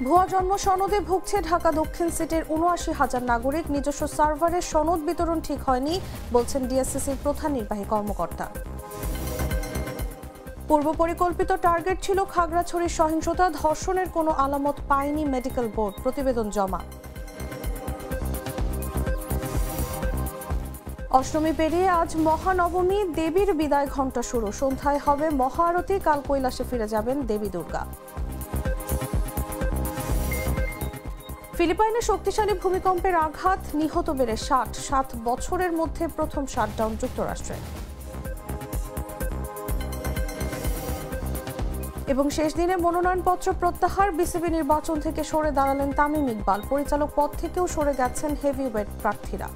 ভুয়া জন্ম সনদে ভুগছে ঢাকা দক্ষিণ সিটির ৭৯,০০০ নাগরিক। নিজস্ব সার্ভারে সনদ বিতরণ ঠিক হয়নি বলছেন ডিএসসিসির প্রধান নির্বাহী কর্মকর্তা। পূর্ব পরিকল্পিত টার্গেট ছিল খাগড়াছড়ির সহিংসতা, ধর্ষণের কোনো আলামত পায়নি মেডিকেল বোর্ড, প্রতিবেদন জমা। অষ্টমী পেরিয়ে আজ মহানবমী, দেবীর বিদায় ঘণ্টা শুরু। সন্ধ্যায় হবে মহা আরতি, কাল কৈলাসে ফিরে যাবেন দেবী দুর্গা। ফিলিপাইনে শক্তিশালী ভূমিকম্পের আঘাত, নিহত বেড়ে ৬০। ৭ বছরের মধ্যে প্রথম শাটডাউন যুক্তরাষ্ট্রে। এবং শেষ দিনে মনোনয়নপত্র প্রত্যাহার, বিসিবি নির্বাচন থেকে সরে দাঁড়ালেন তামিম ইকবাল। পরিচালক পদ থেকেও সরে গেছেন হেভিওয়েট প্রার্থীরা।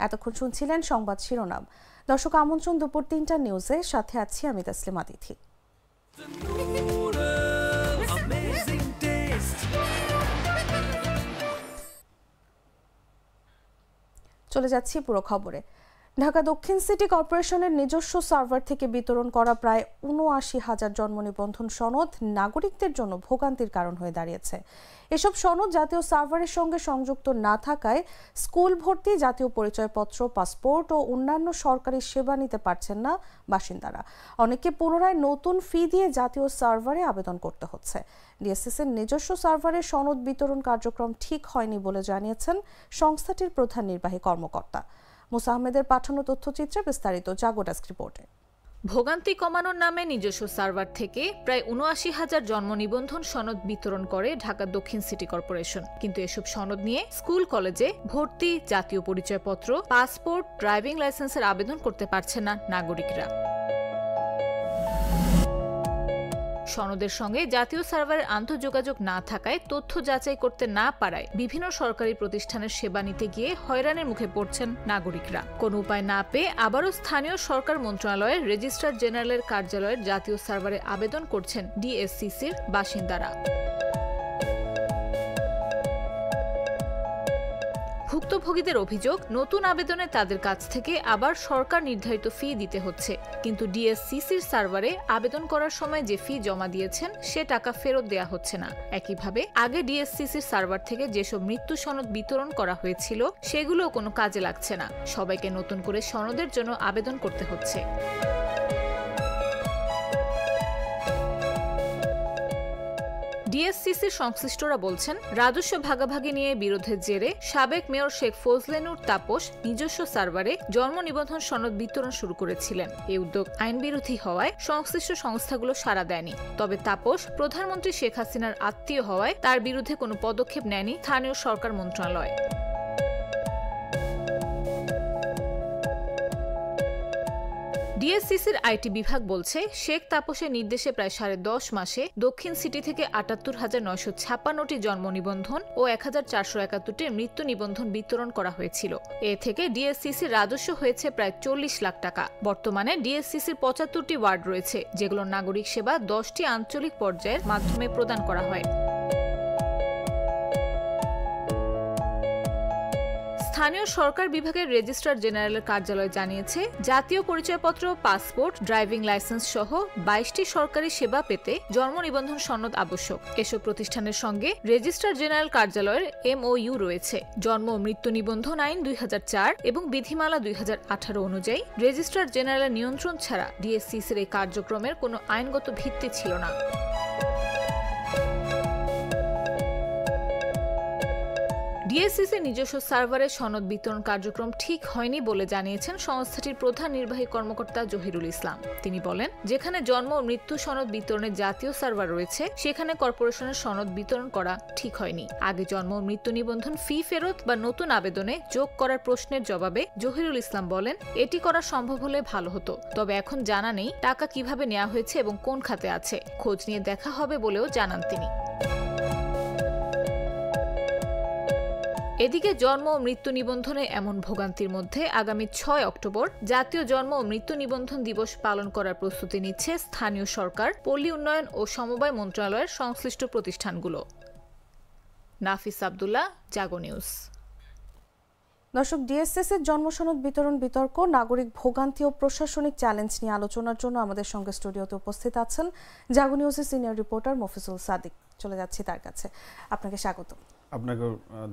এতক্ষণ শুনছিলেন সংবাদ শিরোনাম। দর্শক, আমন্ত্রণ দুপুর ৩টা নিউজে, সাথে আছি আমি তাসলিমা তিথি। চলে যাচ্ছি পুরো খবরে। ঢাকা দক্ষিণ সিটি কর্পোরেশনের নিজস্ব সার্ভার থেকে বিতরণ করা প্রায় ৭৯,০০০ জন্ম নিবন্ধন সনদ নাগরিকদের জন্য ভোগান্তির কারণ হয়ে দাঁড়িয়েছে। এসব সনদ জাতীয় সার্ভারের সঙ্গে সংযুক্ত না থাকায় স্কুল ভর্তি, জাতীয় পরিচয়পত্র, পাসপোর্ট ও অন্যান্য সরকারি সেবা নিতে পারছেন না বাসিন্দারা। অনেকে পুনরায় নতুন ফি দিয়ে জাতীয় সার্ভারে আবেদন করতে হচ্ছে। ডিএসসিসির নিজস্ব সার্ভারে সনদ বিতরণ কার্যক্রম ঠিক হয়নি বলে জানিয়েছেন সংস্থাটির প্রধান নির্বাহী কর্মকর্তা। মুসা আহমেদের পাঠানো তথ্যচিত্রে বিস্তারিত জাগো ডেস্ক রিপোর্টে। ভোগান্তি কমানোর নামে নিজস্ব সার্ভার থেকে প্রায় ৭৯,০০০ জন্ম নিবন্ধন সনদ বিতরণ করে ঢাকা দক্ষিণ সিটি কর্পোরেশন। কিন্তু এসব সনদ নিয়ে স্কুল কলেজে ভর্তি, জাতীয় পরিচয়পত্র, পাসপোর্ট, ড্রাইভিং লাইসেন্সের আবেদন করতে পারছে না নাগরিকরা। সনদের সঙ্গে জাতীয় সার্ভারের আন্তঃযোগাযোগ না থাকায়, তথ্য যাচাই করতে না পারায় বিভিন্ন সরকারি প্রতিষ্ঠানের সেবা নিতে গিয়ে হয়রানির মুখে পড়ছেন নাগরিকরা। কোনো উপায় না পেয়ে আবারও স্থানীয় সরকার মন্ত্রণালয়ের রেজিস্ট্রার জেনারেলের কার্যালয়ের জাতীয় সার্ভারে আবেদন করছেন ডিএসসিসির বাসিন্দারা। ভুক্তভোগীদের অভিযোগ, নতুন আবেদনে তাদের কাছ থেকে আবার সরকার নির্ধারিত ফি দিতে হচ্ছে, কিন্তু ডিএসসিসির সার্ভারে আবেদন করার সময় যে ফি জমা দিয়েছেন সে টাকা ফেরত দেয়া হচ্ছে না। একইভাবে আগে ডিএসসিসির সার্ভার থেকে যেসব মৃত্যু সনদ বিতরণ করা হয়েছিল সেগুলোও কোনো কাজে লাগছে না। সবাইকে নতুন করে সনদের জন্য আবেদন করতে হচ্ছে। ডিএসসিসির সংশ্লিষ্টরা বলছেন, রাজস্ব ভাগাভাগি নিয়ে বিরোধের জেরে সাবেক মেয়র শেখ ফজলেনুর তাপস নিজস্ব সার্ভারে জন্ম নিবন্ধন সনদ বিতরণ শুরু করেছিলেন। এই উদ্যোগ আইন বিরোধী হওয়ায় সংশ্লিষ্ট সংস্থাগুলো সাড়া দেয়নি। তবে তাপস প্রধানমন্ত্রী শেখ হাসিনার আত্মীয় হওয়ায় তার বিরুদ্ধে কোনো পদক্ষেপ নেয়নি স্থানীয় সরকার মন্ত্রণালয়। ডিএসসিসির আইটি বিভাগ বলছে, শেখ তাপসের নির্দেশে প্রায় ১০.৫ মাসে দক্ষিণ সিটি থেকে ৭৮,৯৫৬টি জন্ম নিবন্ধন ও ১,৪৭১টির মৃত্যু নিবন্ধন বিতরণ করা হয়েছিল। এ থেকে ডিএসসিসির রাজস্ব হয়েছে প্রায় ৪০ লাখ টাকা। বর্তমানে ডিএসসিসির ৭৫টি ওয়ার্ড রয়েছে, যেগুলো নাগরিক সেবা ১০টি আঞ্চলিক পর্যায়ের মাধ্যমে প্রদান করা হয়। স্থানীয় সরকার বিভাগের রেজিস্ট্রার জেনারেলের কার্যালয় জানিয়েছে, জাতীয় পরিচয়পত্র, পাসপোর্ট, ড্রাইভিং লাইসেন্স সহ ২২টি সরকারি সেবা পেতে জন্ম নিবন্ধন সনদ আবশ্যক। এসব প্রতিষ্ঠানের সঙ্গে রেজিস্ট্রার জেনারেল কার্যালয়ের এমওইউ রয়েছে। জন্ম ও মৃত্যু নিবন্ধন আইন ২০০৪ এবং বিধিমালা ২০১৮ অনুযায়ী রেজিস্ট্রার জেনারেলের নিয়ন্ত্রণ ছাড়া ডিএসসিসির এই কার্যক্রমের কোনো আইনগত ভিত্তি ছিল না। ডিএসসিসি নিজস্ব সার্ভারে সনদ বিতরণ কার্যক্রম ঠিক হয়নি বলে জানিয়েছেন সংস্থাটির প্রধান নির্বাহী কর্মকর্তা জহিরুল ইসলাম। তিনি বলেন, যেখানে জন্ম ও মৃত্যু সনদ বিতরণের জাতীয় সার্ভার রয়েছে সেখানে কর্পোরেশনের সনদ বিতরণ করা ঠিক হয়নি। আগে জন্ম ও মৃত্যু নিবন্ধন ফি ফেরত বা নতুন আবেদনে যোগ করার প্রশ্নের জবাবে জহিরুল ইসলাম বলেন, এটি করা সম্ভব হলে ভালো হতো, তবে এখন জানা নেই টাকা কিভাবে নেওয়া হয়েছে এবং কোন খাতে আছে। খোঁজ নিয়ে দেখা হবে বলেও জানান তিনি। এদিকে জন্ম ও মৃত্যু নিবন্ধনে এমন ভোগান্তির মধ্যে আগামী ৬ অক্টোবর জাতীয় জন্ম ও মৃত্যু নিবন্ধন দিবস পালন করার প্রস্তুতি নিচ্ছে স্থানীয় সরকার, পল্লী উন্নয়ন ও সমবায় মন্ত্রণালয়ের সংশ্লিষ্ট প্রতিষ্ঠানগুলো। নাফিস আব্দুল্লাহ, জাগো নিউজ। দর্শক, ডিএসসিসি এর জন্মসনদ বিতরণ বিতর্ক, নাগরিক ভোগান্তি ও প্রশাসনিক চ্যালেঞ্জ নিয়ে আলোচনার জন্য আমাদের সঙ্গে স্টুডিওতে উপস্থিত আছেন জাগো নিউজের সিনিয়র রিপোর্টার মফিজুল সাদিক। চলে যাচ্ছি তার কাছে। আপনাকে স্বাগত। আপনাকে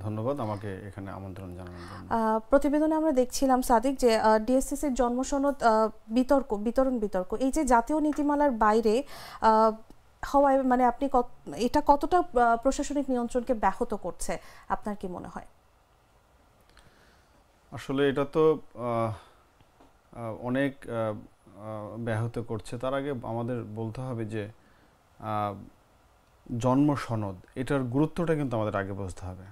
ধন্যবাদ আমাকে এখানে আমন্ত্রণ জানানোর জন্য। প্রতিবেদনে আমরা দেখছিলাম সাদিক যে ডিএসসিসি এর জন্মসনদ বিতরণ বিতর্ক এই যে জাতীয় নীতিমালার বাইরে হওয়ায় মানে আপনি এটা কতটা প্রশাসনিক নিয়ন্ত্রণকে ব্যাহত করছে আপনার কি মনে হয়? আসলে এটা তো অনেক ব্যাহত করছে। তার আগে আমাদের বলতে হবে যে জন্ম সনদ এটার গুরুত্বটা কিন্তু আমাদের আগে বুঝতে হবে।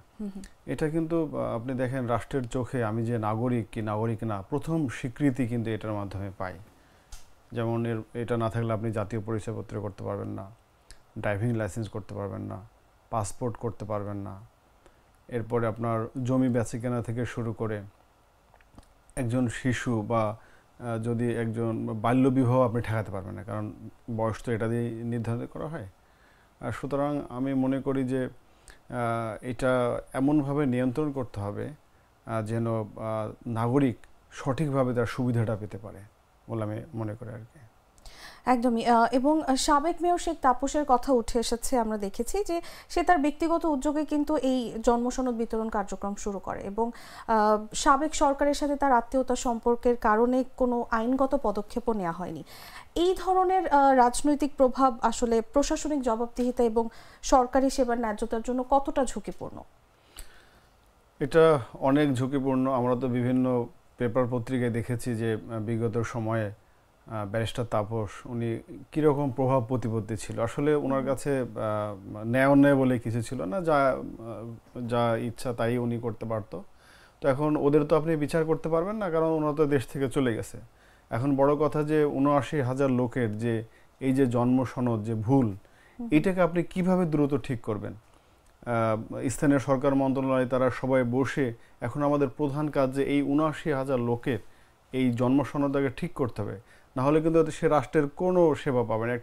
এটা কিন্তু আপনি দেখেন রাষ্ট্রের চোখে আমি যে নাগরিক কি নাগরিক না, প্রথম স্বীকৃতি কিন্তু এটার মাধ্যমে পাই। যেমন এটা না থাকলে আপনি জাতীয় পরিচয়পত্র করতে পারবেন না, ড্রাইভিং লাইসেন্স করতে পারবেন না, পাসপোর্ট করতে পারবেন না। এরপরে আপনার জমি বেচাকেনা থেকে শুরু করে একজন শিশু বা যদি একজন বাল্যবিবাহ আপনি ঠেকাতে পারবেন না, কারণ বয়স তো এটা দিয়ে নির্ধারিত করা হয়। সুতরাং আমি মনে করি যে এটা এমনভাবে নিয়ন্ত্রণ করতে হবে যেন নাগরিক সঠিকভাবে তার সুবিধাটা পেতে পারে বলে আমি মনে করি আর কি। একদমই। এবং সাবেক মেয়র শেখ তাপসের কথা উঠে এসেছে, আমরা দেখেছি যে সে তার ব্যক্তিগত উদ্যোগে কিন্তু এই জন্মসনদ বিতরণ কার্যক্রম শুরু করে এবং সাবেক সরকারের সাথে তার আত্মীয়তা সম্পর্কের কারণে কোনো আইনগত পদক্ষেপও নেওয়া হয়নি। এই ধরনের রাজনৈতিক প্রভাব আসলে প্রশাসনিক জবাবদিহিতা এবং সরকারি সেবার ন্যায্যতার জন্য কতটা ঝুঁকিপূর্ণ? এটা অনেক ঝুঁকিপূর্ণ। আমরা তো বিভিন্ন পেপার পত্রিকায় দেখেছি যে বিগত সময়ে ব্যারিস্টার তাপস উনি কীরকম প্রভাব প্রতিপত্তি ছিল। আসলে ওনার কাছে ন্যায় অন্যায় বলে কিছু ছিল না, যা ইচ্ছা তাই উনি করতে পারতো। তো এখন ওদের তো আপনি বিচার করতে পারবেন না, কারণ ওনারা তো দেশ থেকে চলে গেছে। এখন বড় কথা যে ৭৯,০০০ লোকের যে এই যে জন্ম সনদ যে ভুল, এটাকে আপনি কিভাবে দ্রুত ঠিক করবেন? স্থানীয় সরকার মন্ত্রণালয় তারা সবাই বসে এখন আমাদের প্রধান কাজ যে এই ৭৯,০০০ লোকের এই জন্ম সনদটাকে ঠিক করতে হবে, নাহলে কিন্তু সে রাষ্ট্রের কোনো সেবা পাবে না।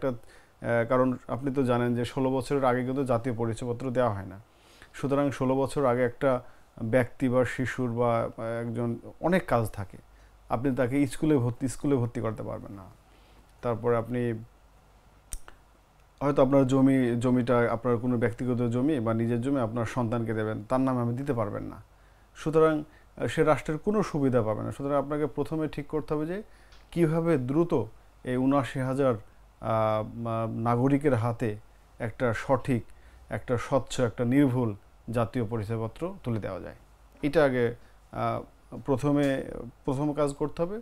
কারণ আপনি তো জানেন যে ১৬ বছরের আগে কিন্তু জাতীয় পরিচয়পত্র দেওয়া হয় না। সুতরাং ১৬ বছর আগে একটা ব্যক্তি বা শিশুর বা একজন অনেক কাজ থাকে, আপনি তাকে স্কুলে ভর্তি করতে পারবেন না। তারপরে আপনি হয়তো আপনার জমিটা আপনার কোনো ব্যক্তিগত জমি বা নিজের জমি আপনার সন্তানকে দেবেন, তার নামে আপনি দিতে পারবেন না। সুতরাং সে রাষ্ট্রের কোনো সুবিধা পাবে না। সুতরাং আপনাকে প্রথমে ঠিক করতে হবে যে কীভাবে দ্রুত এই ৭৯,০০০ নাগরিকের হাতে একটা সঠিক, একটা স্বচ্ছ, একটা নির্ভুল জাতীয় পরিচয়পত্র তুলে দেওয়া যায়। এটা আগে প্রথম কাজ করতে হবে।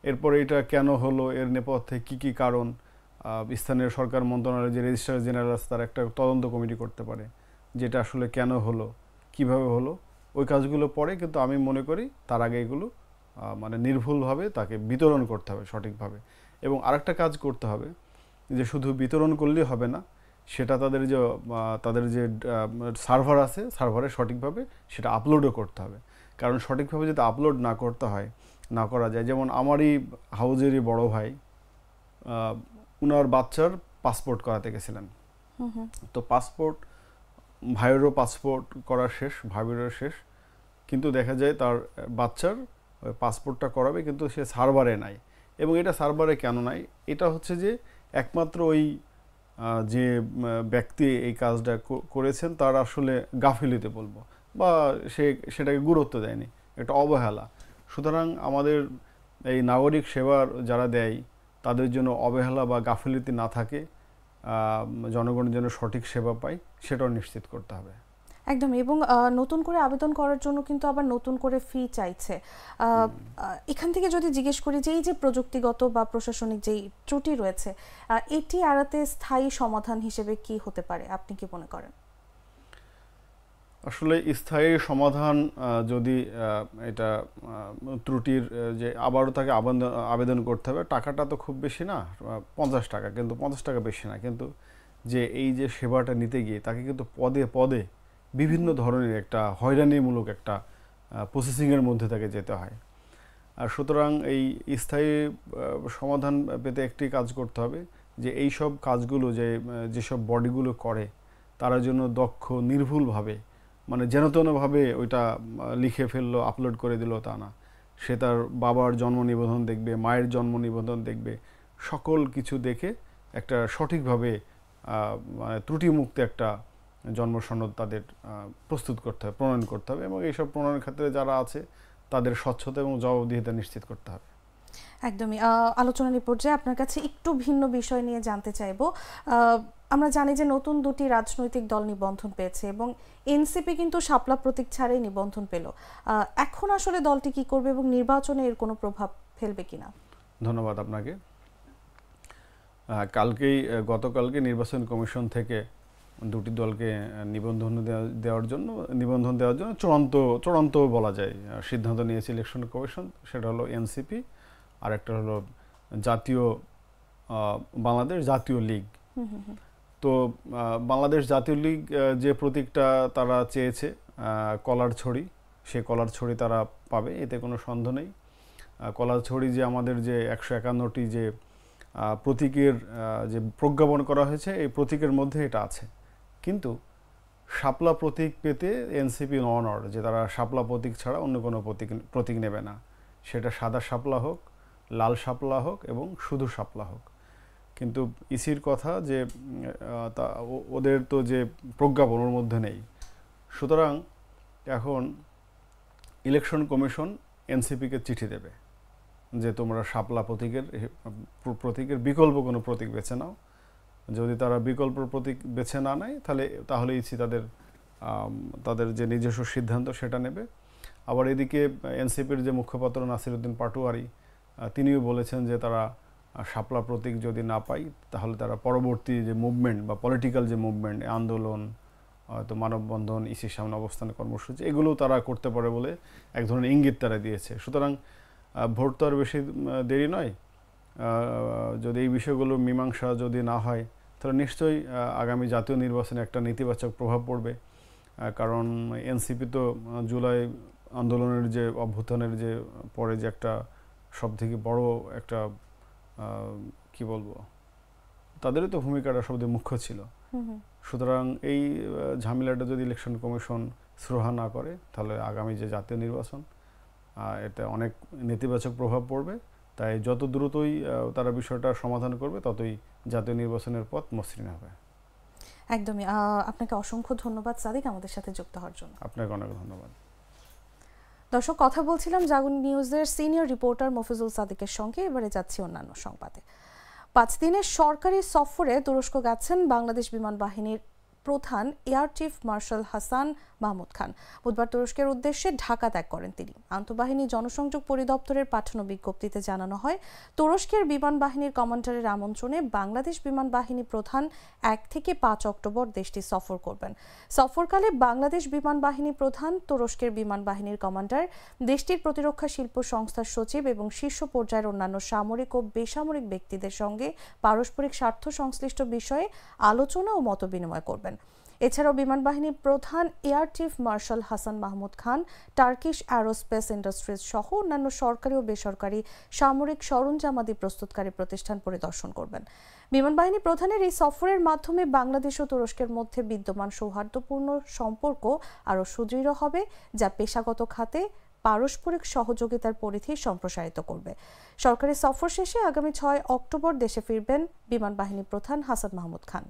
এরপরে এটা কেন হলো, এর নেপথ্যে কী কারণ, স্থানীয় সরকার মন্ত্রণালয়ের যে রেজিস্ট্রার জেনারেল আছে তার একটা তদন্ত কমিটি করতে পারে যেটা আসলে কেন হলো, কিভাবে হলো। ওই কাজগুলো পরে, কিন্তু আমি মনে করি তার আগে এগুলো মানে নির্ভুলভাবে তাকে বিতরণ করতে হবে সঠিকভাবে। এবং আরেকটা কাজ করতে হবে যে শুধু বিতরণ করলেই হবে না, সেটা তাদের যে সার্ভার আছে সার্ভারে সঠিকভাবে সেটা আপলোডও করতে হবে। কারণ সঠিকভাবে যদি আপলোড না করা যায়, যেমন আমারই হাউজেরই বড় ভাই উনার বাচ্চার পাসপোর্ট করাতে গেছিলেন, তো ভাইয়েরও পাসপোর্ট করা শেষ, ভাবিরও শেষ, কিন্তু দেখা যায় তার বাচ্চার পাসপোর্টটা করাবে কিন্তু সে সার্ভারে নাই। এবং এটা সার্ভারে কেন নাই, এটা হচ্ছে যে একমাত্র ওই যে ব্যক্তি এই কাজটা করেছেন তার আসলে গাফিলতি বলবো, বা সেটাকে গুরুত্ব দেয়নি, এটা অবহেলা। সুতরাং আমাদের এই নাগরিক সেবার যারা দেয় তাদের জন্য অবহেলা বা গাফিলতি না থাকে, জনগণের জন্য সঠিক সেবা পায়, সেটাও নিশ্চিত করতে হবে। একদম। এবং নতুন করে আবেদন করার জন্য কিন্তু আবার নতুন করে ফি চাইছে। এখান থেকে যদি জিজ্ঞেস করি যে এই যে প্রযুক্তিগত বা প্রশাসনিক যেই ত্রুটি রয়েছে, এটি এড়াতে স্থায়ী সমাধান হিসেবে কি হতে পারে, আপনি কি মনে করেন? আসলে স্থায়ী সমাধান যদি এটা ত্রুটির যে আবারও তাকে আবেদন করতে হবে, টাকাটা তো খুব বেশি না, 50 টাকা, কিন্তু 50 টাকা বেশি না, কিন্তু যে এই যে সেবাটা নিতে গিয়ে তাকে কিন্তু পদে পদে বিভিন্ন ধরনের একটা হয়রানিমূলক একটা প্রসেসিংয়ের মধ্যে তাকে যেতে হয়। আর সুতরাং এই স্থায়ী সমাধান পেতে একটি কাজ করতে হবে যে এই সব কাজগুলো যেসব বডিগুলো করে তারা যেন দক্ষ নির্ভুলভাবে মানে যেনতেনভাবে ওইটা লিখে ফেললো, আপলোড করে দিল তা না। সে তার বাবার জন্ম নিবন্ধন দেখবে, মায়ের জন্ম নিবন্ধন দেখবে, সকল কিছু দেখে একটা সঠিকভাবে মানে ত্রুটিমুক্ত একটা জন্ম সনদ তাদের প্রস্তুত করতে হবে, প্রণয়ন করতে হবে, এবং এইসব প্রণয়নের ক্ষেত্রে যারা আছে তাদের স্বচ্ছতা এবং জবাবদিহিতা নিশ্চিত করতে হবে। একদমই। আলোচনার পর্যায়ে আপনার কাছে একটু ভিন্ন বিষয় নিয়ে জানতে চাইব। আমরা জানি যে নতুন দুটি রাজনৈতিক দল নিবন্ধন পেয়েছে এবং এনসিপি কিন্তু শাপলা প্রতীক ছাড়াই নিবন্ধন পেল। এখন আসলে দলটি কি করবে এবং নির্বাচনে এর কোনো প্রভাব ফেলবে কিনা? ধন্যবাদ আপনাকে। গতকালকে নির্বাচন কমিশন থেকে দুটি দলকে নিবন্ধন দেওয়ার জন্য চূড়ান্ত বলা যায় সিদ্ধান্ত নিয়েছে ইলেকশন কমিশন। সেটা হলো এনসিপি আর একটা হলো বাংলাদেশ জাতীয় লীগ। তো বাংলাদেশ জাতীয় লীগ যে প্রতীকটা তারা চেয়েছে কলার ছড়ি, সেই কলার ছড়ি তারা পাবে, এতে কোনো সন্দেহ নেই। কলার ছড়ি যে আমাদের যে 151টি যে প্রতীকের যে প্রজ্ঞাপন করা হয়েছে, এই প্রতীকের মধ্যে এটা আছে। কিন্তু শাপলা প্রতীক পেতে এনসিপি অনর যে তারা শাপলা প্রতীক ছাড়া অন্য কোনো প্রতীক নেবে না, সেটা সাদা শাপলা হোক, লাল শাপলা হোক এবং শুধু শাপলা হোক। কিন্তু ইসির কথা যে ওদের তো যে প্রজ্ঞাপন ওর মধ্যে নেই, সুতরাং এখন ইলেকশন কমিশন এনসিপিকে চিঠি দেবে যে তোমরা শাপলা প্রতীকের বিকল্প কোনো প্রতীক বেছে নাও। যদি তারা বিকল্প প্রতীক বেছে না নেয় তাহলে ইসি তাদের যে নিজস্ব সিদ্ধান্ত সেটা নেবে। আবার এদিকে এনসিপির যে মুখপাত্র নাসিরউদ্দিন পাটোয়ারি তিনিও বলেছেন যে তারা শাপলা প্রতীক যদি না পায় তাহলে তারা পরবর্তী যে মুভমেন্ট বা পলিটিক্যাল যে মুভমেন্ট, আন্দোলন, তো মানববন্ধন, ইসির সামনে অবস্থান কর্মসূচি, এগুলো তারা করতে পারে বলে এক ধরনের ইঙ্গিত তারা দিয়েছে। সুতরাং ভোট তো আর বেশি দেরি নয়। যদি এই বিষয়গুলো মীমাংসা যদি না হয় তাহলে নিশ্চয়ই আগামী জাতীয় নির্বাচনে একটা নেতিবাচক প্রভাব পড়বে। কারণ এনসিপি তো জুলাই আন্দোলনের যে অভ্যুত্থানের যে পরে যে একটা সবথেকে বড় একটা কি বলবো, তাদেরই তো ভূমিকাটা সবথেকে মুখ্য ছিল। সুতরাং এই ঝামেলাটা যদি ইলেকশন কমিশন সুরাহা না করে তাহলে আগামী যে জাতীয় নির্বাচন এতে অনেক নেতিবাচক প্রভাব পড়বে। তাই যত দ্রুতই তারা বিষয়টা সমাধান করবে ততই জাতীয় নির্বাচনের পথ মসৃণ হবে। একদমই। আপনাকে অসংখ্য ধন্যবাদ সাদিক আমাদের সাথে যুক্ত হওয়ার জন্য। আপনাকে অনেক ধন্যবাদ। দর্শক, কথা বলছিলাম জাগরণ নিউজের সিনিয়র রিপোর্টার মফিজুল সাদিকের সঙ্গে। এবারে যাচ্ছি অন্যান্য সংবাদে। 5 দিনের সরকারি সফরে তুরস্ক গেছেন বাংলাদেশ বিমান বাহিনীর প্রধান air chief marshal Hasan Mahmud Khan. বুধবার তুরস্কের উদ্দেশ্যে ঢাকা ত্যাগ করেন তিনি। আন্তঃবাহিনী জনসংযোগ পরিদপ্তরের পাঠানো বিজ্ঞপ্তিতে জানানো হয়, তুরস্কের বিমান বাহিনীর কমান্ডারের আমন্ত্রণে বাংলাদেশ বিমান বাহিনী প্রধান 1 থেকে 5 অক্টোবর দেশটি সফর করবেন। সফরকালে বাংলাদেশ বিমান বাহিনী প্রধান, তুরস্কের বিমান বাহিনীর কমান্ডার, দেশটির প্রতিরক্ষা শিল্প সংস্থার সচিব এবং শীর্ষ পর্যায়ের অন্যান্য সামরিক ও বেসামরিক ব্যক্তিদের সঙ্গে পারস্পরিক স্বার্থ সংশ্লিষ্ট বিষয়ে আলোচনা ও মতবিনিময় করবেন। এছাড়াও বিমান বাহিনীর প্রধান air chief marshal Hasan Mahmud Khan Turkish aerospace industries সহ অন্যান্য সরকারি ও বেসরকারি সামরিক সরঞ্জামাদি প্রস্তুতকারী প্রতিষ্ঠান পরিদর্শন করবেন। বিমান বাহিনী প্রধানের এই সফরের মাধ্যমে বাংলাদেশ ও তুরস্কের মধ্যে বিদ্যমান সৌহার্দ্যপূর্ণ সম্পর্ক আরও সুদৃঢ় হবে, যা পেশাগত খাতে পারস্পরিক সহযোগিতার পরিধি সম্প্রসারিত করবে। সরকারি সফর শেষে আগামী 6 অক্টোবর দেশে ফিরবেন বিমান বাহিনী প্রধান হাসান মাহমুদ খান।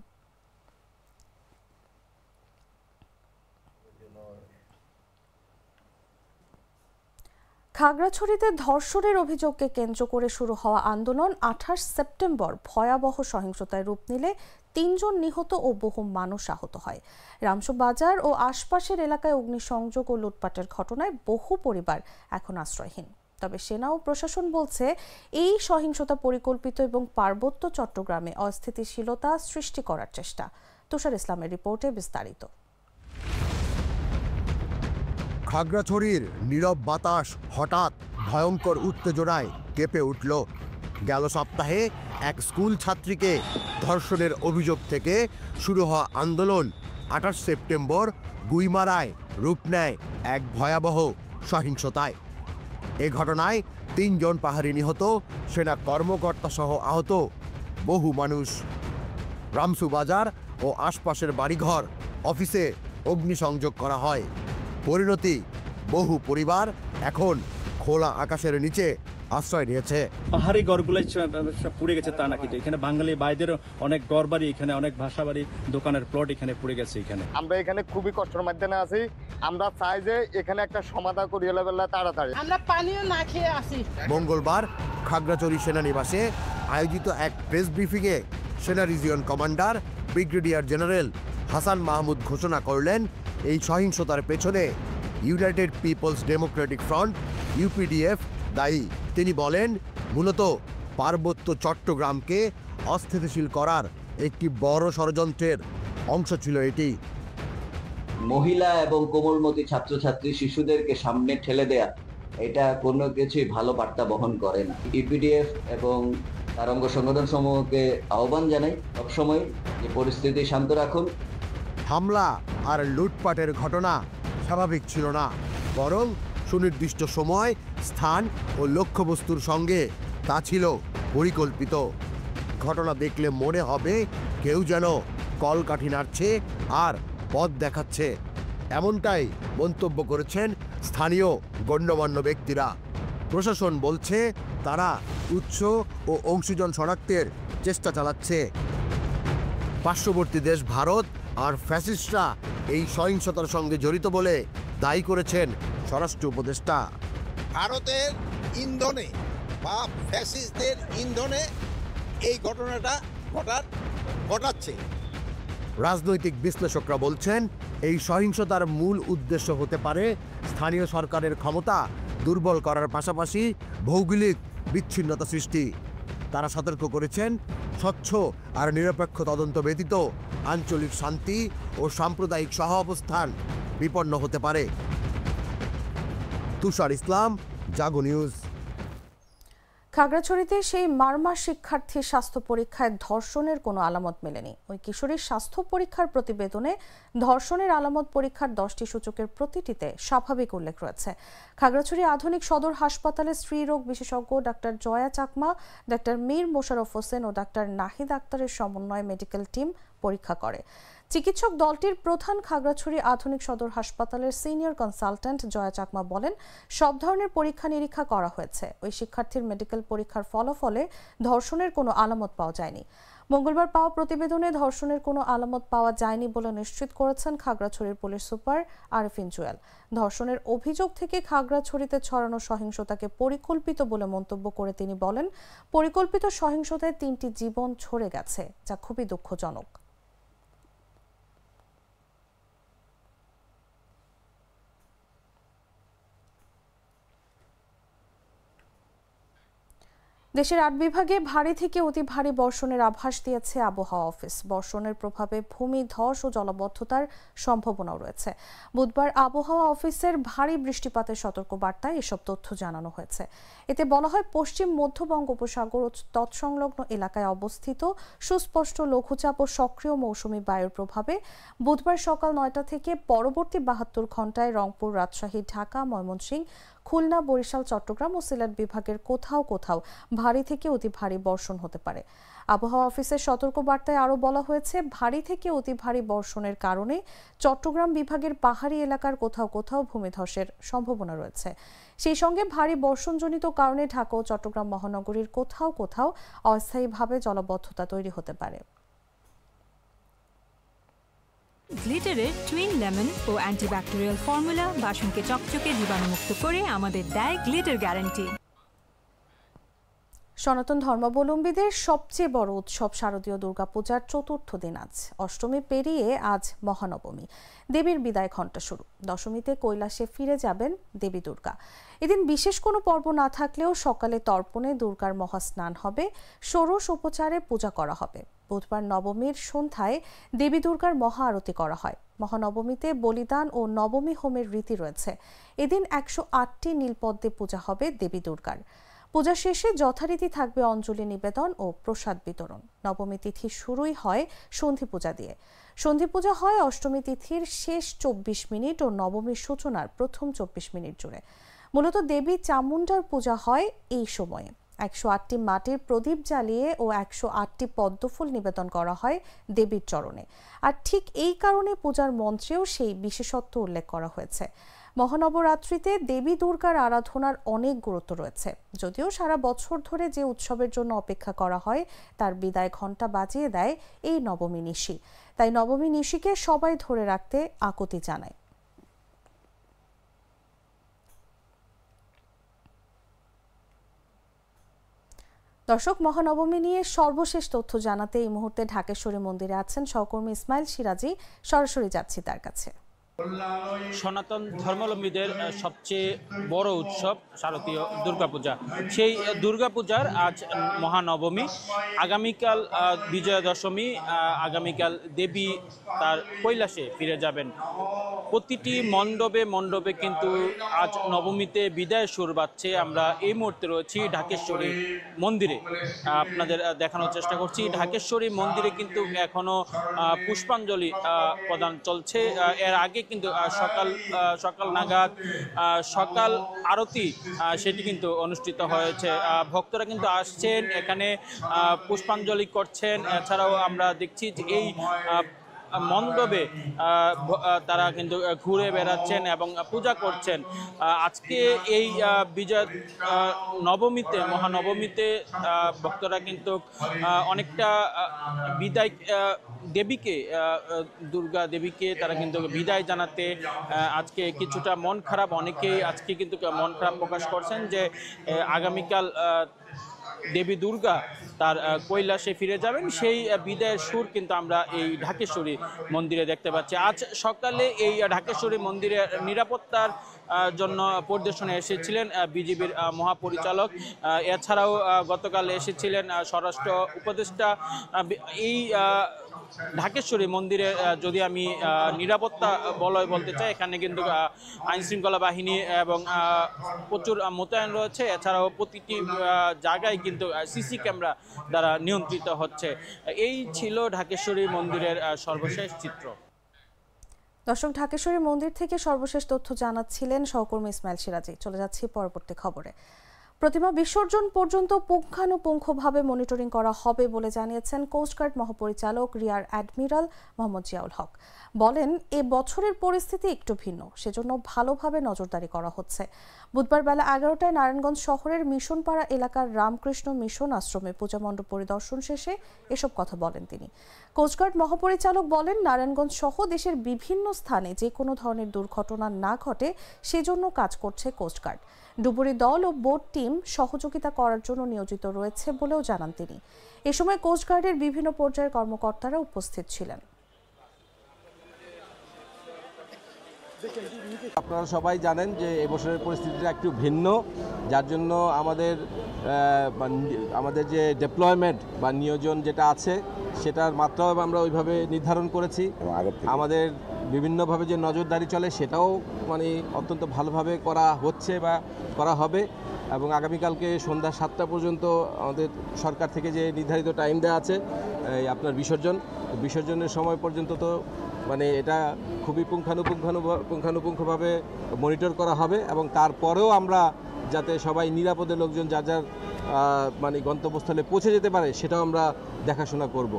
খাগড়াছড়িতে ধর্ষণের অভিযোগকে কেন্দ্র করে শুরু হওয়া আন্দোলন 28 সেপ্টেম্বর ভয়াবহ সহিংসতায় রূপ নিলে 3 জন নিহত ও বহু মানুষ আহত হয়। রামসু বাজার ও আশপাশের এলাকায় অগ্নিসংযোগ ও লুটপাটের ঘটনায় বহু পরিবার এখন আশ্রয়হীন। তবে সেনা ও প্রশাসন বলছে, এই সহিংসতা পরিকল্পিত এবং পার্বত্য চট্টগ্রামে অস্থিতিশীলতা সৃষ্টি করার চেষ্টা। তুষার ইসলামের রিপোর্টে বিস্তারিত। খাগড়াছড়ির নীরব বাতাস হঠাৎ ভয়ঙ্কর উত্তেজনায় কেঁপে উঠল। গেল সপ্তাহে এক স্কুল ছাত্রীকে ধর্ষণের অভিযোগ থেকে শুরু হওয়া আন্দোলন 28 সেপ্টেম্বর গুইমারায় রূপ নেয় এক ভয়াবহ সহিংসতায়। এ ঘটনায় 3 জন পাহাড়ি নিহত, সেনা কর্মকর্তা সহ আহত বহু মানুষ। রামসু বাজার ও আশপাশের বাড়িঘর, অফিসে অগ্নিসংযোগ করা হয়। পরিণতি, বহু পরিবার এখন খোলা আকাশের নিচে আশ্রয় নিয়েছে। পাহাড়ি ঘরগুলো সব পুড়ে গেছে তা নাকি, এখানে বাঙালি ভাইদের অনেক ঘর বাড়ি, এখানে অনেক বাসা বাড়ি, দোকানের প্লট এখানে পুড়ে গেছে। এখানে আমরা এখানে খুবই কষ্টের মাধ্যমে আছি। আমরা চাই যে এখানে একটা সমাধান করিয়ে লেবেলা তাড়াতাড়ি। আমরা পানিও না খেয়ে আসি। মঙ্গলবার খাগড়াছড়ি সেনানিবাসে আয়োজিত এক প্রেস ব্রিফিংয়ে সেনা region commander brigadier general Hasan Mahmud ঘোষণা করলেন, এই সহিংসতার পেছনে united people's democratic front UPDF দায়ী। তিনি বলেন, মূলত পার্বত্য চট্টগ্রামকে অস্থিতিশীল করার একটি বড় ষড়যন্ত্রের অংশ ছিল এটি। মহিলা এবং কোমলমতি ছাত্রছাত্রী শিশুদেরকে সামনে ঠেলে দেয়া, এটা কোনো কিছুই ভালো বার্তা বহন করে না। ইউপিডিএফ এবং তার অঙ্গ সংগঠন সমূহকে আহ্বান জানাই সবসময় যে পরিস্থিতি শান্ত রাখুন। হামলা আর লুটপাটের ঘটনা স্বাভাবিক ছিল না, বরং সুনির্দিষ্ট সময়, স্থান ও লক্ষ্যবস্তুর সঙ্গে তা ছিল পরিকল্পিত। ঘটনা দেখলে মনে হবে কেউ যেন কলকাঠি নাড়ছে আর পথ দেখাচ্ছে, এমনটাই মন্তব্য করেছেন স্থানীয় গণ্যমান্য ব্যক্তিরা। প্রশাসন বলছে তারা উৎস ও অংশীজন শনাক্তের চেষ্টা চালাচ্ছে। পার্শ্ববর্তী দেশ ভারত আর ফ্যাসিস্টরা এই সহিংসতার সঙ্গে জড়িত বলে দায়ী করেছেন স্বরাষ্ট্র উপদেষ্টা। ভারতের ইন্ধনে বা ফ্যাসিস্টদের ইন্ধনে এই ঘটনাটা ঘটাচ্ছে। রাজনৈতিক বিশ্লেষকরা বলছেন, এই সহিংসতার মূল উদ্দেশ্য হতে পারে স্থানীয় সরকারের ক্ষমতা দুর্বল করার পাশাপাশি ভৌগোলিক বিচ্ছিন্নতা সৃষ্টি। তারা সতর্ক করেছেন, স্বচ্ছ আর নিরপেক্ষ তদন্ত ব্যতীত আঞ্চলিক শান্তি ও সাম্প্রদায়িক সহাবস্থান বিপন্ন হতে পারে। তুষার ইসলাম, জাগো নিউজ। খাগড়াছড়িতে সেই মারমা শিক্ষার্থীর স্বাস্থ্য পরীক্ষায় ধর্ষণের কোনো আলামত মেলেনি। ওই কিশোরীর স্বাস্থ্য পরীক্ষার প্রতিবেদনে ধর্ষণের আলামত পরীক্ষার 10টি সূচকের প্রতিটিতে স্বাভাবিক উল্লেখ রয়েছে। খাগড়াছড়ি আধুনিক সদর হাসপাতালে স্ত্রীরোগ বিশেষজ্ঞ ডাক্তার জয়া চাকমা, ডাক্তার মীর মোশাররফ হোসেন ও ডাক্তার নাহিদ আক্তারের সমন্বয়ে মেডিকেল টিম পরীক্ষা করে। চিকিৎসক দলটির প্রধান খাগড়াছড়ি আধুনিক সদর হাসপাতালের সিনিয়র কনসালট্যান্ট জয়া চাকমা বলেন, সব ধরনের পরীক্ষা নিরীক্ষা করা হয়েছে। ওই শিক্ষার্থীর মেডিকেল পরীক্ষার ফলাফলে ধর্ষণের কোনো আলামত পাওয়া যায়নি। মঙ্গলবার পাওয়া প্রতিবেদনে ধর্ষণের কোনো আলামত পাওয়া যায়নি বলে নিশ্চিত করেছেন খাগড়াছড়ির পুলিশ সুপার আরেফিন জুয়েল। ধর্ষণের অভিযোগ থেকে খাগড়াছড়িতে ছড়ানো সহিংসতাকে পরিকল্পিত বলে মন্তব্য করে তিনি বলেন, পরিকল্পিত সহিংসতায় 3টি জীবন ঝরে গেছে, যা খুবই দুঃখজনক। দেশের 8 বিভাগে ভারী থেকে অতি ভারী বর্ষণের আভাস দিয়েছে আবহাওয়া অফিস। বর্ষণের প্রভাবে ভূমি ধস ও জলাবদ্ধতার সম্ভাবনাও রয়েছে। বুধবার আবহাওয়া অফিসের ভারী বৃষ্টিপাতের সতর্কবার্তায় এসব তথ্য জানানো হয়েছে। এতে বলা হয়, পশ্চিম মধ্য বঙ্গোপসাগর ও তৎসংলগ্ন এলাকায় অবস্থিত সুস্পষ্ট লঘুচাপ ও সক্রিয় মৌসুমী বায়ুর প্রভাবে বুধবার সকাল 9টা থেকে পরবর্তী 72 ঘন্টায় রংপুর, রাজশাহী, ঢাকা, ময়মনসিংহ, খুলনা, বরিশাল, চট্টগ্রাম ও সিলেট বিভাগের কোথাও কোথাও ভারী থেকে অতি ভারী বর্ষণ হতে পারে। আবহাওয়া অফিসের সতর্কবার্তায় আরও বলা হয়েছে, ভারী থেকে অতি ভারী বর্ষণের কারণে চট্টগ্রাম বিভাগের পাহাড়ি এলাকার কোথাও কোথাও ভূমিধসের সম্ভাবনা রয়েছে। সেই সঙ্গে ভারী বর্ষণজনিত কারণে ঢাকা ও চট্টগ্রাম মহানগরীর কোথাও কোথাও অস্থায়ীভাবে জলাবদ্ধতা তৈরি হতে পারে। গ্লিটারের টুইন লেমন ও অ্যান্টিব্যাকটেরিয়াল ফর্মুলা বাসনকে চকচকে জীবাণুমুক্ত করে আমাদের দেয় গ্লিটার গ্যারান্টি। সনাতন ধর্মাবলম্বীদের সবচেয়ে বড় উৎসব শারদীয় দুর্গাপূজার 4র্থ দিন আজ। অষ্টমী পেরিয়ে আজ মহানবমী। দেবীর বিদায় ঘণ্টা শুরু। দশমীতে কৈলাসে ফিরে যাবেন দেবী দুর্গা। এদিন বিশেষ কোনো পর্ব না থাকলেও সকালে তর্পণে দুর্গার মহাস্নান হবে, ষোড়শ উপচারে পূজা করা হবে। বুধবার নবমীর সন্ধ্যায় দেবী দুর্গার মহা আরতি করা হয়। মহানবমীতে বলিদান ও নবমী হোমের রীতি রয়েছে। এদিন 108টি নীলপদ্মে পূজা হবে দেবী দুর্গার। পূজা শেষে যথারীতি থাকবে অঞ্জলি নিবেদন ও প্রসাদ বিতরণ। নবমী তিথি শুরুই হয় সন্ধি পূজা দিয়ে। সন্ধি পূজা হয় অষ্টমী তিথির শেষ 24 মিনিট ও নবমীর সূচনার প্রথম 24 মিনিট জুড়ে। মূলত দেবী চামুণ্ডার পূজা হয় এই সময়ে। 108টি মাটির প্রদীপ জ্বালিয়ে ও 108টি পদ্মফুল নিবেদন করা হয় দেবীর চরণে। আর ঠিক এই কারণে পূজার মন্ত্রেও সেই বিশেষত্ব উল্লেখ করা হয়েছে। মহানবরাত্রিতে দেবী দুর্গার আরাধনার অনেক গুরুত্ব রয়েছে। যদিও সারা বছর ধরে যে উৎসবের জন্য অপেক্ষা করা হয় তার বিদায় ঘণ্টা বাজিয়ে দেয় এই নবমী নিশি। তাই নবমী নিশিকে সবাই ধরে রাখতে আকুতি জানায়। দর্শক, মহানবমী নিয়ে সর্বশেষ তথ্য জানাতে এই মুহূর্তে ঢাকেশ্বরী মন্দিরে আছেন সহকর্মী ইসমাইল সিরাজি। সরাসরি যাচ্ছি তার কাছে। সনাতন ধর্মাবলম্বীদের সবচেয়ে বড় উৎসব শারদীয় দুর্গাপূজা। সেই দুর্গাপূজার আজ মহানবমী, আগামীকাল বিজয়া দশমী, আগামীকাল দেবী তার কৈলাসে ফিরে যাবেন। প্রতিটি মণ্ডপে মণ্ডপে কিন্তু আজ নবমীতে বিদায় সুর বাজছে। আমরা এই মুহূর্তে রয়েছি ঢাকেশ্বরী মন্দিরে, আপনাদের দেখানোর চেষ্টা করছি। ঢাকেশ্বরী মন্দিরে কিন্তু এখনো পুষ্পাঞ্জলি প্রদান চলছে। এর আগে কিন্তু সকাল নাগাদ সকাল আরতি সেটি কিন্তু অনুষ্ঠিত হয়েছে। ভক্তরা কিন্তু আসছেন, এখানে পুষ্পাঞ্জলি করছেন। এছাড়াও আমরা দেখছি যে এই মণ্ডপে তারা কিন্তু ঘুরে বেড়াচ্ছেন এবং পূজা করছেন। আজকে এই বিজয় নবমীতে, মহানবমীতে ভক্তরা কিন্তু অনেকটা বিদায় দেবীকে, দুর্গা দেবীকে তারা কিন্তু বিদায় জানাতে আজকে কিছুটা মন খারাপ। অনেকেই আজকে কিন্তু মন খারাপ প্রকাশ করছেন যে আগামীকাল দেবী দুর্গা তার কৈলাসে ফিরে যাবেন। সেই বিদায়ের সুর কিন্তু আমরা এই ঢাকেশ্বরী মন্দিরে দেখতে পাচ্ছি। আজ সকালে এই ঢাকেশ্বরী মন্দিরে নিরাপত্তার জন্য পরিদর্শনে এসেছিলেন বিজিবির মহাপরিচালক। এছাড়াও গতকাল এসেছিলেন স্বরাষ্ট্র উপদেষ্টা। এই ঢাকেশ্বরী মন্দিরে যদি আমি নিরাপত্তা বলয় বলতে চাই, এখানে কিন্তু আইনশৃঙ্খলা বাহিনী এবং প্রচুর মোতায়েন রয়েছে। এছাড়াও প্রতিটি জায়গায় কিন্তু সিসি ক্যামেরা দ্বারা নিয়ন্ত্রিত হচ্ছে। এই ছিল ঢাকেশ্বরী মন্দিরের সর্বশেষ চিত্র। দর্শক, ঢাকেশ্বরী মন্দির থেকে সর্বশেষ তথ্য জানাচ্ছিলেন সহকর্মী ইসমাইল সিরাজি। চলে যাচ্ছি পরবর্তী খবরে। প্রতিমা বিসর্জন পর্যন্ত পুঙ্খানুপুঙ্খভাবে মনিটরিং করা হবে বলে জানিয়েছেন কোস্টগার্ড মহাপরিচালক রিয়ার অ্যাডমিরাল মোহাম্মদ জিয়াউল হক। বলেন, এ বছরের পরিস্থিতি একটু ভিন্ন, সেজন্য ভালোভাবে নজরদারি করা হচ্ছে। বুধবার বেলা 11টায় নারায়ণগঞ্জ শহরের মিশনপাড়া এলাকার রামকৃষ্ণ মিশন আশ্রমে পূজা মণ্ডপ পরিদর্শন শেষে এসব কথা বলেন তিনি। কোস্টগার্ড মহাপরিচালক বলেন, নারায়ণগঞ্জ সহ দেশের বিভিন্ন স্থানে যে কোনো ধরনের দুর্ঘটনা না ঘটে সেজন্য কাজ করছে কোস্টগার্ড। ডুবুরি দল ও বোট টিম সহযোগিতা করার জন্য নিয়োজিত রয়েছে বলেও জানান তিনি। এ সময় কোস্টগার্ডের বিভিন্ন পর্যায়ের কর্মকর্তারা উপস্থিত ছিলেন। আপনারা সবাই জানেন যে এবছরের পরিস্থিতিটা একটু ভিন্ন, যার জন্য আমাদের যে ডেপ্লয়মেন্ট বা নিয়োজন যেটা আছে সেটার মাত্রাও আমরা ওইভাবে নির্ধারণ করেছি। আমাদের বিভিন্নভাবে যে নজরদারি চলে সেটাও অত্যন্ত ভালোভাবে করা হচ্ছে বা করা হবে। এবং আগামীকালকে সন্ধ্যা 7টা পর্যন্ত আমাদের সরকার থেকে যে নির্ধারিত টাইম দেওয়া আছে আপনার বিসর্জনের সময় পর্যন্ত তো এটা খুবই পুঙ্খানুপুঙ্খভাবে মনিটর করা হবে। এবং তারপরেও আমরা যাতে সবাই নিরাপদে লোকজন যার যার গন্তব্যস্থলে পৌঁছে যেতে পারে সেটাও আমরা দেখাশোনা করব।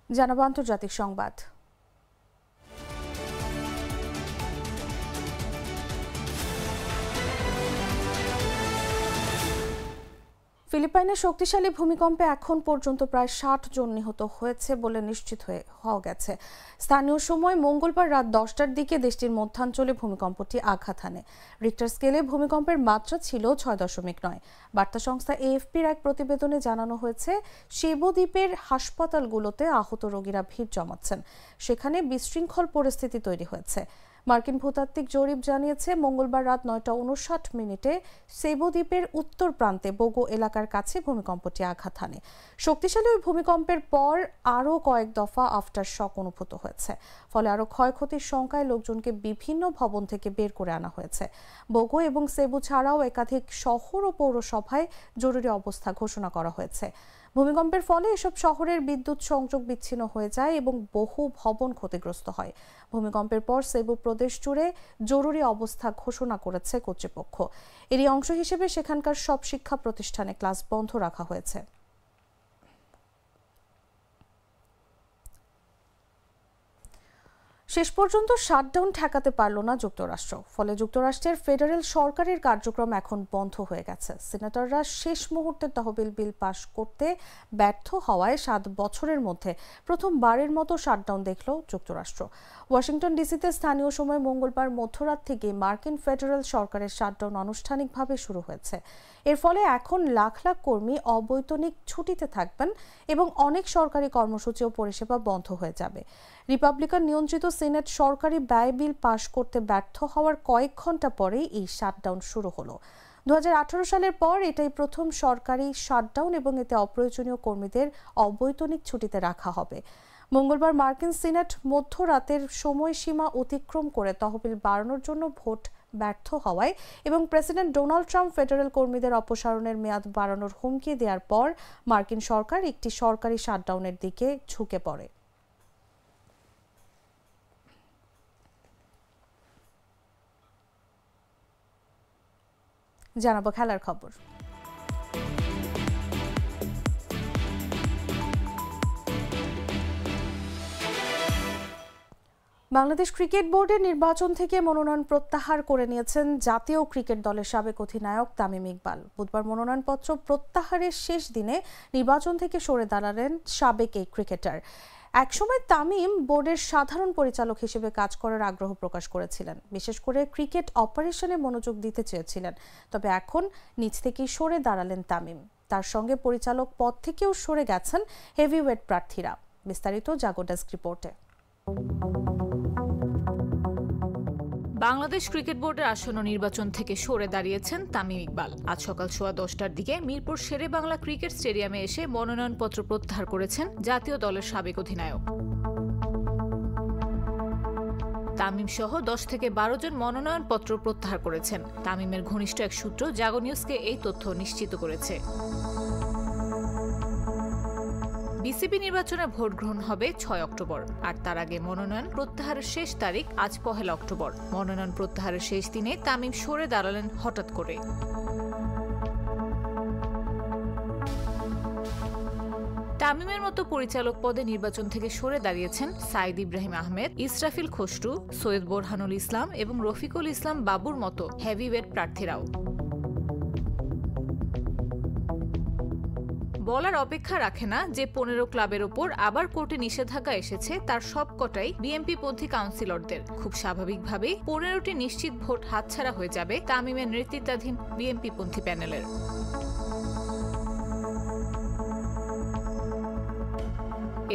জানাবো আন্তর্জাতিক সংবাদ। ফিলিপাইনের শক্তিশালী ভূমিকম্পে এখন পর্যন্ত প্রায় 60 জন নিহত হয়েছে বলে নিশ্চিত হওয়া গেছে। স্থানীয় সময় মঙ্গলবার রাত 10টার দিকে দেশটির মধ্যাঞ্চলে ভূমিকম্পটি আঘাত হানে। রিক্টার স্কেলে ভূমিকম্পের মাত্রা ছিল 6.9। বার্তা সংস্থা এএফপির এক প্রতিবেদনে জানানো হয়েছে, সেবো দ্বীপের হাসপাতালগুলোতে আহত রোগীরা ভিড় জমাচ্ছেন। সেখানে বিশৃঙ্খল পরিস্থিতি তৈরি হয়েছে। মার্কিন ভূতাত্ত্বিক জরিপ জানিয়েছে, মঙ্গলবার রাত 9:59 সেবো দ্বীপের উত্তর প্রান্তে বোগো এলাকার কাছে ভূমিকম্পটি আঘাত হানে। শক্তিশালী ওই ভূমিকম্পের পর আরও কয়েক দফা আফটার শক অনুভূত হয়েছে। ফলে আরও ক্ষয়ক্ষতির শঙ্কায় লোকজনকে বিভিন্ন ভবন থেকে বের করে আনা হয়েছে। বগো এবং সেবু ছাড়াও একাধিক শহর ও পৌরসভায় জরুরি অবস্থা ঘোষণা করা হয়েছে। ভূমিকম্পের ফলে এসব শহরের বিদ্যুৎ সংযোগ বিচ্ছিন্ন হয়ে যায় এবং বহু ভবন ক্ষতিগ্রস্ত হয়। ভূমিকম্পের পর সেবু প্রদেশ জুড়ে জরুরি অবস্থা ঘোষণা করেছে কর্তৃপক্ষ। এরই অংশ হিসেবে সেখানকার সব শিক্ষা প্রতিষ্ঠানে ক্লাস বন্ধ রাখা হয়েছে। শেষ পর্যন্ত শাটডাউন ঠেকাতে পারল না যুক্তরাষ্ট্র। ফলে যুক্তরাষ্ট্রের ফেডারেল সরকারের কার্যক্রম এখন বন্ধ হয়ে গেছে। সিনেটররা শেষ মুহূর্তে তহবিল বিল পাশ করতে ব্যর্থ হওয়ায় 7 বছরের মধ্যে প্রথমবারের মতো শাটডাউন দেখল যুক্তরাষ্ট্র। ওয়াশিংটন ডিসিতে স্থানীয় সময় মঙ্গলবার মধ্যরাত থেকে মার্কিন ফেডারেল সরকারের শাটডাউন আনুষ্ঠানিকভাবে শুরু হয়েছে। এর ফলে এখন লাখ লাখ কর্মী অবৈতনিক ছুটিতে থাকবেন এবং অনেক সরকারি কর্মসূচি ও পরিষেবা বন্ধ হয়ে যাবে। রিপাবলিকান নিয়ন্ত্রিত সিনেট সরকারি ব্যয় বিল পাশ করতে ব্যর্থ হওয়ার কয়েক ঘন্টা পরেই এই শাটডাউন শুরু হলো। 2018 সালের পর এটাই প্রথম সরকারি শাটডাউন এবং এতে অপ্রয়োজনীয় কর্মীদের অবৈতনিক ছুটিতে রাখা হবে। মঙ্গলবার মার্কিন সিনেট মধ্যরাতের সময়সীমা অতিক্রম করে তহবিল বাড়ানোর জন্য ভোট ব্যর্থ হওয়ায় এবং প্রেসিডেন্ট ডোনাল্ড ট্রাম্প ফেডারেল কর্মীদের অপসারণের মেয়াদ বাড়ানোর হুমকি দেওয়ার পর মার্কিন সরকার একটি সরকারি শাটডাউনের দিকে ঝুঁকে পড়ে। জানাবো খেলার খবর। বাংলাদেশ ক্রিকেট বোর্ডের নির্বাচন থেকে মনোনয়ন প্রত্যাহার করে নিয়েছেন জাতীয় ক্রিকেট দলের সাবেক অধিনায়ক তামিম ইকবাল। বুধবার মনোনয়নপত্র প্রত্যাহারের শেষ দিনে নির্বাচন থেকে সরে দাঁড়ালেন সাবেক এই ক্রিকেটার। একসময় তামিম বোর্ডের সাধারণ পরিচালক হিসেবে কাজ করার আগ্রহ প্রকাশ করেছিলেন, বিশেষ করে ক্রিকেট অপারেশনে মনোযোগ দিতে চেয়েছিলেন। তবে এখন নিজ থেকেই সরে দাঁড়ালেন তামিম। তার সঙ্গে পরিচালক পদ থেকেও সরে গেছেন হেভিওয়েট প্রার্থীরা। বিস্তারিত জাগো ডেস্ক রিপোর্টে। বাংলাদেশ ক্রিকেট বোর্ডের আসন্ন নির্বাচন থেকে সরে দাঁড়িয়েছেন তামিম ইকবাল। আজ সকাল 10:15টার দিকে মিরপুর শেরে বাংলা ক্রিকেট স্টেডিয়ামে এসে মনোনয়নপত্র প্রত্যাহার করেছেন জাতীয় দলের সাবেক অধিনায়ক। তামিম সহ 10 থেকে 12 জন মনোনয়নপত্র প্রত্যাহার করেছেন। তামিমের ঘনিষ্ঠ এক সূত্র জাগো নিউজকে এই তথ্য নিশ্চিত করেছে। বিসিবি নির্বাচনে ভোট গ্রহণ হবে 6 অক্টোবর, আর তার আগে মনোনয়ন প্রত্যাহারের শেষ তারিখ আজ 1 অক্টোবর। মনোনয়ন প্রত্যাহারের শেষ দিনে তামিম সরে দাঁড়ালেন হঠাৎ করে। তামিমের মতো পরিচালক পদে নির্বাচন থেকে সরে দাঁড়িয়েছেন সাইদ ইব্রাহিম আহমেদ, ইসরাফিল খসরু, সৈয়দ বোরহানুল ইসলাম এবং রফিকুল ইসলাম বাবুর মতো হেভিওয়েট প্রার্থীরাও। বলার অপেক্ষা রাখে না যে 15 ক্লাবের ওপর আবার কোর্টে নিষেধাজ্ঞা এসেছে তার সবকটাই বিএনপিপন্থী কাউন্সিলরদের। খুব স্বাভাবিকভাবেই 15টি নিশ্চিত ভোট হাতছাড়া হয়ে যাবে তামিমের নেতৃত্বাধীন বিএনপিপন্থী প্যানেলের।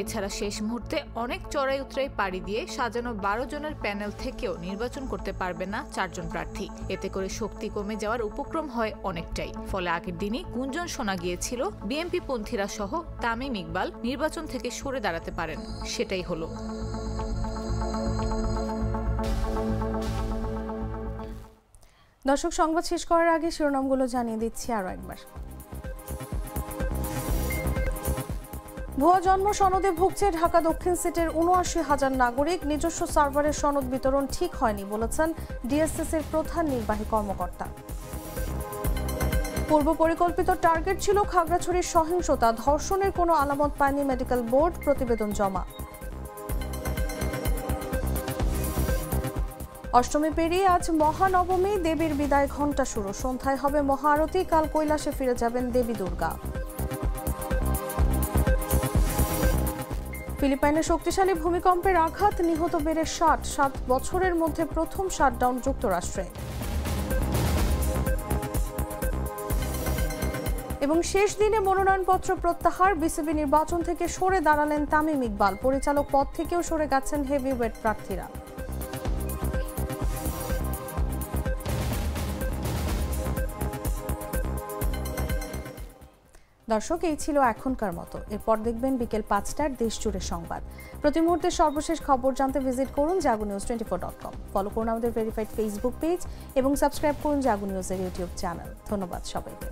এছাড়া শেষ মুহূর্তে অনেক চড়াই উতরাই পাড়ি দিয়ে সাজানো 12 জনের প্যানেল থেকেও নির্বাচন করতে পারবে না 4 জন প্রার্থী। এতে করে শক্তি কমে যাওয়ার উপক্রম হয় অনেকটাই। ফলে আগের দিনই গুঞ্জন শোনা গিয়েছিল বিএনপি পন্থীরা সহ তামিম ইকবাল নির্বাচন থেকে সরে দাঁড়াতে পারেন। সেটাই হলো। দর্শক, সংবাদ শেষ করার আগে শিরোনামগুলো জানিয়ে দিচ্ছি আরো একবার। ভুয়া জন্ম সনদে ভুগছে ঢাকা দক্ষিণ সিটির ৭৯,০০০ নাগরিক। নিজস্ব সার্ভারের সনদ বিতরণ ঠিক হয়নি বলেছেন ডিএসসিসির প্রধান নির্বাহী কর্মকর্তা। পূর্ব পরিকল্পিত টার্গেট ছিল খাগড়াছড়ির সহিংসতা, ধর্ষণের কোনো আলামত পায়নি মেডিকেল বোর্ড, প্রতিবেদন জমা। অষ্টমী পেরিয়ে আজ মহানবমী, দেবীর বিদায় ঘণ্টা শুরু। সন্ধ্যায় হবে মহাআরতি, কাল কৈলাসে ফিরে যাবেন দেবী দুর্গা। ফিলিপাইনে শক্তিশালী ভূমিকম্পের আঘাত, নিহত বেড়ে 60। 7 বছরের মধ্যে প্রথম শাটডাউন যুক্তরাষ্ট্রে। এবং শেষ দিনে মনোনয়নপত্র প্রত্যাহার, বিসিবি নির্বাচন থেকে সরে দাঁড়ালেন তামিম ইকবাল। পরিচালক পদ থেকেও সরে গেছেন হেভিওয়েট প্রার্থীরা। দর্শক, এই ছিল এখনকার মতো। এরপর দেখবেন বিকেল 5টার দেশ জুড়ে সংবাদ। প্রতি মুহূর্তে সর্বশেষ খবর জানতে ভিজিট করুন jagunews24.com। ফলো করুন আমাদের ভেরিফাইড ফেসবুক পেজ এবং সাবস্ক্রাইব করুন জাগো নিউজের ইউটিউব চ্যানেল। ধন্যবাদ সবাইকে।